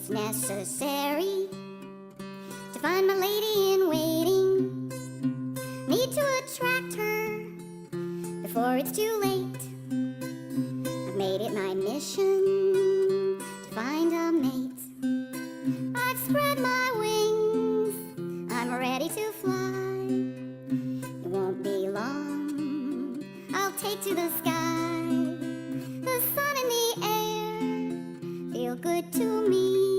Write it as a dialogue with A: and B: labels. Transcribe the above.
A: it's necessary to find my lady in waiting. Need to attract her before it's too late. I've made it my mission to find a mate. I've spread my wings, I'm ready to fly. It won't be long, I'll take to the sky. The sun in the air feel good to me.